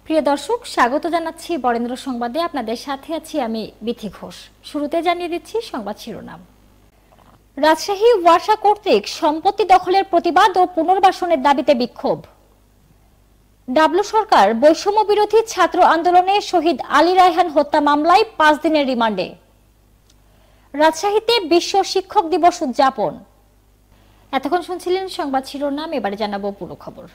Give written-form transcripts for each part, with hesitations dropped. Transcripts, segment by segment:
প্রিয় দর্শক, স্বাগত জানাচ্ছি বরেন্দ্র সংবাদে। আপনাদের সাথে আছি আমি বিথি ঘোষ। শুরুতে জানিয়ে দিচ্ছি সংবাদ শিরোনাম। রাজশাহী ওয়াসা কর্তৃক সম্পত্তি দখলের প্রতিবাদ ও পুনর্বাসনের দাবিতে বিক্ষোভ। ডাবলু সরকার বৈষম্য বিরোধী ছাত্র আন্দোলনে শহীদ আলী রায়হান হত্যা মামলায় 5 দিনের রিমান্ডে। রাজশাহীতে বিশ্ব শিক্ষক দিবস উদযাপন। এতক্ষণ শুনছিলেন সংবাদ শিরোনাম, এবারে জানাবো পুরো খবর।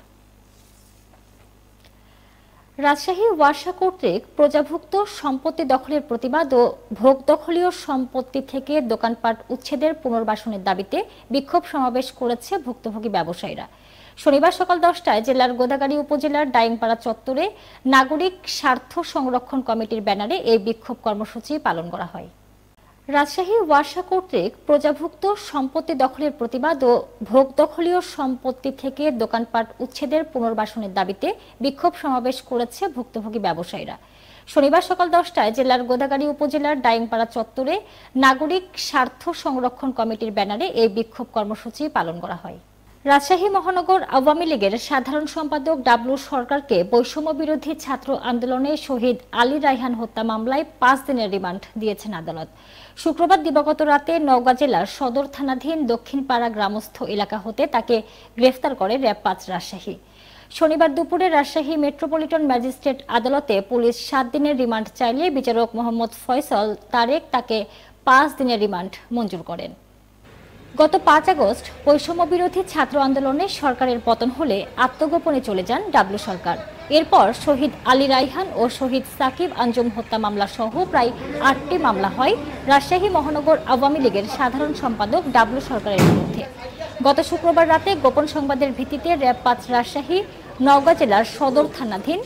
রাজশাহী ওয়াসা কর্তৃক প্রজাভুক্ত সম্পত্তি দখলের প্রতিবাদ ও ভোগ দখলীয় সম্পত্তি থেকে দোকানপাট উচ্ছেদের পুনর্বাসনের দাবিতে বিক্ষোভ সমাবেশ করেছে ভুক্তভোগী ব্যবসায়ীরা। শনিবার সকাল 10টায় জেলার গোদাগাড়ী উপজেলার ডাইংপাড়া চত্বরে নাগরিক স্বার্থ সংরক্ষণ কমিটির ব্যানারে এই বিক্ষোভ কর্মসূচি পালন করা হয়। রাজশাহী ওয়াসা কর্তৃক প্রজাভুক্ত সম্পত্তি দখলের প্রতিবাদ ও ভোগ দখলীয় সম্পত্তি থেকে দোকানপাট উচ্ছেদের পুনর্বাসনের দাবিতে বিক্ষোভ সমাবেশ করেছে ভুক্তভোগী ব্যবসায়ীরা। শনিবার সকাল 10টায় জেলার গোদাগাড়ী উপজেলার ডাইংপাড়া চত্বরে নাগরিক স্বার্থ সংরক্ষণ কমিটির ব্যানারে এই বিক্ষোভ কর্মসূচি পালন করা হয়। রাজশাহী মহানগর আওয়ামী লীগের সাধারণ সম্পাদক ডাবলু সরকারকে বৈষম্য বিরোধী ছাত্র আন্দোলনে শহীদ আলী রায়হান হত্যা মামলায় 5 দিনের রিমান্ড দিয়েছেন আদালত। শুক্রবার দিবাগত রাতে নওগাঁ জেলার সদর থানাধীন দক্ষিণপাড়া গ্রামস্থ এলাকা হতে তাকে গ্রেফতার করে র‍্যাব 5 রাজশাহী। শনিবার দুপুরে রাজশাহী মেট্রোপলিটন ম্যাজিস্ট্রেট আদালতে পুলিশ 7 দিনের রিমান্ড চাইলে বিচারক মোহাম্মদ ফয়সাল তারেক তাকে 5 দিনের রিমান্ড মঞ্জুর করেন। গত 5 আগস্ট বৈষম্য বিরোধী ছাত্র আন্দোলনে সরকারের পতন হলে আত্মগোপনে চলে যান ডাবলু সরকার। এরপর শহীদ আলী রায়হান ও শহীদ সাকিব আঞ্জুম হত্যা মামলা সহ প্রায় 8টি মামলা হয় রাজশাহী মহানগর আওয়ামী লীগের সাধারণ সম্পাদক ডাবলু সরকারের বিরুদ্ধে। গত শুক্রবার রাতে গোপন সংবাদের ভিত্তিতে র‍্যাব 5 রাজশাহী নওগাঁ জেলার সদর থানাধীন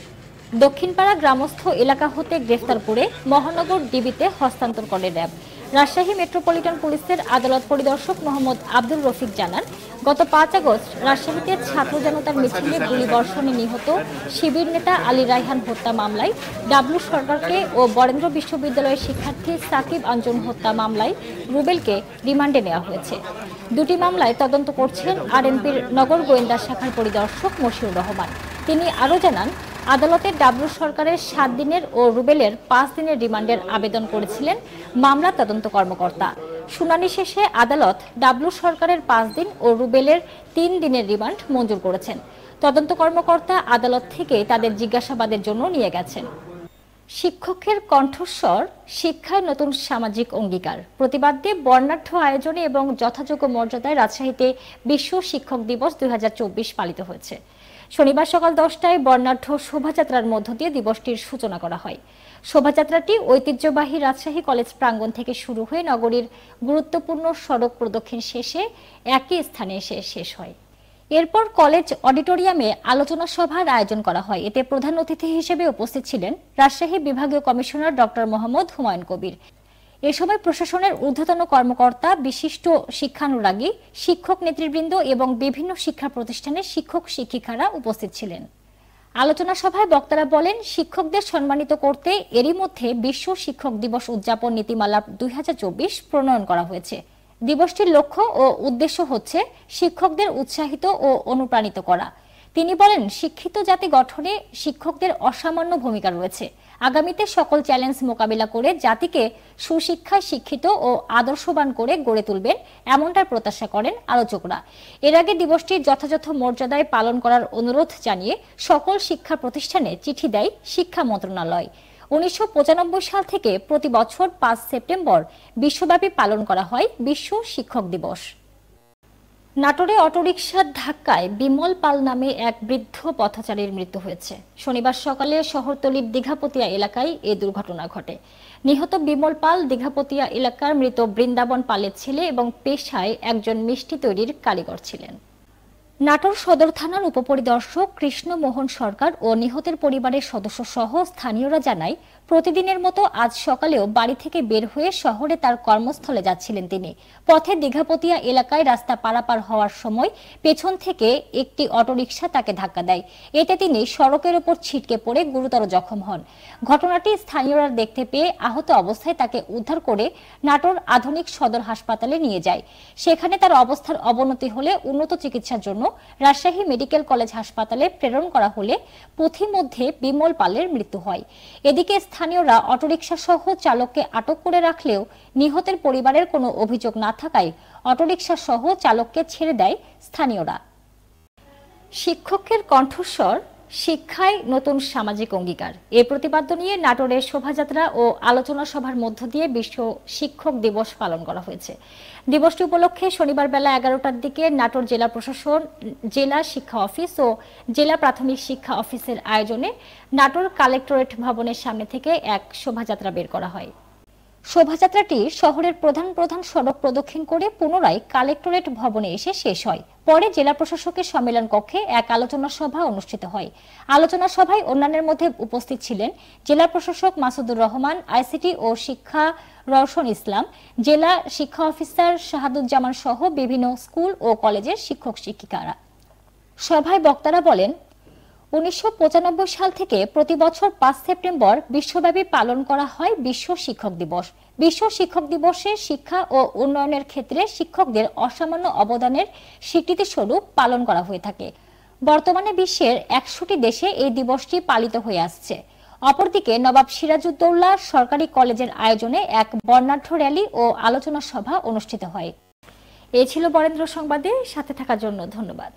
দক্ষিণপাড়া গ্রামস্থ এলাকা হতে গ্রেফতার করে মহানগর ডিবিতে হস্তান্তর করে র‍্যাব। রাজশাহী মেট্রোপলিটন পুলিশের আদালত পরিদর্শক মোহাম্মদ আব্দুল রফিক জানান, গত 5 আগস্ট রাজশাহীতে ছাত্র জনতার মিছিলে গুলিবর্ষণে নিহত শিবির নেতা আলী রায়হান হত্যা মামলায় ডাবলু সরকারকে ও বরেন্দ্র বিশ্ববিদ্যালয়ের শিক্ষার্থী সাকিব আঞ্জুম হত্যা মামলায় রুবেলকে রিমান্ডে নেওয়া হয়েছে। দুটি মামলায় তদন্ত করছেন আরএনপির নগর গোয়েন্দা শাখার পরিদর্শক মশিউর রহমান। তিনি আরও জানান, আদালতে ডাবলু সরকারের 7 দিনের ও রুবেলের 5 দিনের রিমান্ডের আবেদন করেছিলেন মামলা তদন্ত কর্মকর্তা। শুনানি শেষে আদালত ডাবলু সরকারের 5 দিন ও রুবেলের 3 দিনের রিমান্ড মঞ্জুর করেছেন। তদন্ত কর্মকর্তা আদালত থেকে তাদের জিজ্ঞাসাবাদের জন্য নিয়ে গেছেন। শিক্ষকের কণ্ঠস্বর, শিক্ষায় নতুন সামাজিক অঙ্গীকার প্রতিবাদে বর্ণাঢ্য আয়োজনে এবং যথাযোগ্য মর্যাদায় রাজশাহীতে বিশ্ব শিক্ষক দিবস 2024 পালিত হয়েছে। শনিবার সকাল 10টায় বর্ণাঢ্য শোভাযাত্রার মধ্য দিয়ে দিবসটির সূচনা করা হয়। শোভাযাত্রাটি ঐতিহ্যবাহী রাজশাহী কলেজ প্রাঙ্গণ থেকে শুরু হয়ে নগরীর গুরুত্বপূর্ণ সড়ক প্রদক্ষিণ শেষে একই স্থানে এসে শেষ হয়। এরপর কলেজ অডিটোরিয়ামে আলোচনা সভার আয়োজন করা হয়। এতে প্রধান অতিথি হিসেবে উপস্থিত ছিলেন রাজশাহী বিভাগীয় কমিশনার ডক্টর মোহাম্মদ হুমায়ুন কবির। এ সময় প্রশাসনের ঊর্ধ্বতন কর্মকর্তা, বিশিষ্ট শিক্ষানুরাগী, শিক্ষক নেতৃবৃন্দ এবং বিভিন্ন শিক্ষা প্রতিষ্ঠানের শিক্ষক শিক্ষিকারা উপস্থিত ছিলেন। আলোচনা সভায় বক্তারা বলেন, শিক্ষকদের সম্মানিত করতে এরই মধ্যে বিশ্ব শিক্ষক দিবস উদযাপন নীতিমালা 2024 প্রণয়ন করা হয়েছে। দিবসটির লক্ষ্য ও উদ্দেশ্য হচ্ছে শিক্ষকদের উৎসাহিত ও অনুপ্রাণিত করা। তিনি বলেন, শিক্ষিত জাতি গঠনে শিক্ষকদের অসামান্য ভূমিকা রয়েছে। আগামীতে সকল চ্যালেঞ্জ মোকাবিলা করে জাতিকে সুশিক্ষায় শিক্ষিত ও আদর্শবান করে গড়ে তুলবেন, এমনটার প্রত্যাশা করেন আলোচকরা। এর আগে দিবসটির যথাযথ মর্যাদায় পালন করার অনুরোধ জানিয়ে সকল শিক্ষা প্রতিষ্ঠানে চিঠি দেয় শিক্ষা মন্ত্রণালয়। 1995 সাল থেকে প্রতি বছর 5 সেপ্টেম্বর বিশ্বব্যাপী পালন করা হয় বিশ্ব শিক্ষক দিবস। নাটোরে অটোরিকশার ধাক্কায় বিমল পাল নামে এক বৃদ্ধ পথচারীর মৃত্যু হয়েছে। শনিবার সকালে শহরতলির দীঘাপতিয়া এলাকায় এ দুর্ঘটনা ঘটে। নিহত বিমল পাল দীঘাপতিয়া এলাকার মৃত বৃন্দাবন পালের ছেলে এবং পেশায় একজন মিষ্টি তৈরির কারিগর ছিলেন। নাটোর সদর থানার উপপরিদর্শক কৃষ্ণ মোহন সরকার ও নিহতের পরিবারের সদস্য সহ স্থানীয়রা জানায়, প্রতিদিনের মতো আজ সকালেও বাড়ি থেকে বের হয়ে শহরে তার কর্মস্থলে যাচ্ছিলেন তিনি। পথে দীঘাপতিয়া এলাকায় রাস্তা পারাপার হওয়ার সময় পেছন থেকে একটি অটোরিকশা তাকে ধাক্কা দেয়। এতে তিনি সড়কের উপর ছিটকে পড়ে গুরুতর জখম হন। ঘটনাটি স্থানীয়রা দেখতে পেয়ে আহত অবস্থায় তাকে উদ্ধার করে নাটোর আধুনিক সদর হাসপাতালে নিয়ে যায়। সেখানে তার অবস্থার অবনতি হলে উন্নত চিকিৎসার জন্য রাজশাহী মেডিকেল কলেজ হাসপাতালে প্রেরণ করা হলে পথিমধ্যে বিমল পালের মৃত্যু হয়। এদিকে স্থানীয়রা অটোরিকশা সহ চালককে আটক করে রাখলেও নিহতের পরিবারের কোনো অভিযোগ না থাকায় অটোরিকশা সহ চালককে ছেড়ে দেয় স্থানীয়রা। শিক্ষকের কণ্ঠস্বর, শিক্ষায় নতুন সামাজিক অঙ্গীকার, এ প্রতিপাদ্য নিয়ে নাটোরের শোভাযাত্রা ও আলোচনা সভার মধ্য দিয়ে বিশ্ব শিক্ষক দিবস পালন করা হয়েছে। দিবসটি উপলক্ষে শনিবার বেলা 11টার দিকে নাটোর জেলা প্রশাসন, জেলা শিক্ষা অফিস ও জেলা প্রাথমিক শিক্ষা অফিসের আয়োজনে নাটোর কালেক্টরেট ভবনের সামনে থেকে এক শোভাযাত্রা বের করা হয়। শোভাযাত্রাটি শহরের প্রধান প্রধান সড়ক প্রদক্ষিণ করে পুনরায় কালেক্টরেট ভবনে এসে শেষ হয়। পরে জেলা প্রশাসকের সম্মেলন কক্ষে এক আলোচনা সভা অনুষ্ঠিত হয়। আলোচনা সভায় অন্যান্যের মধ্যে উপস্থিত ছিলেন জেলা প্রশাসক মাসুদুর রহমান, আইসিটি ও শিক্ষা রওশন ইসলাম, জেলা শিক্ষা অফিসার শাহাদুজ্জামান সহ বিভিন্ন স্কুল ও কলেজের শিক্ষক শিক্ষিকারা। সভায় বক্তারা বলেন, 1995 সাল থেকে প্রতি বছর 5 সেপ্টেম্বর বিশ্বব্যাপী পালন করা হয় বিশ্ব শিক্ষক দিবস। বিশ্ব শিক্ষক দিবসে শিক্ষা ও উন্নয়নের ক্ষেত্রে শিক্ষকদের অসামান্য অবদানের স্বীকৃতিস্বরূপ পালন করা হয়ে থাকে। বর্তমানে বিশ্বের 100টি দেশে এই দিবসটি পালিত হয়ে আসছে। অপরদিকে নবাব সিরাজউদ্দৌলা সরকারি কলেজের আয়োজনে এক বর্ণাঢ্য র্যালি ও আলোচনা সভা অনুষ্ঠিত হয়। এ ছিল বরেন্দ্র সংবাদে, সাথে থাকার জন্য ধন্যবাদ।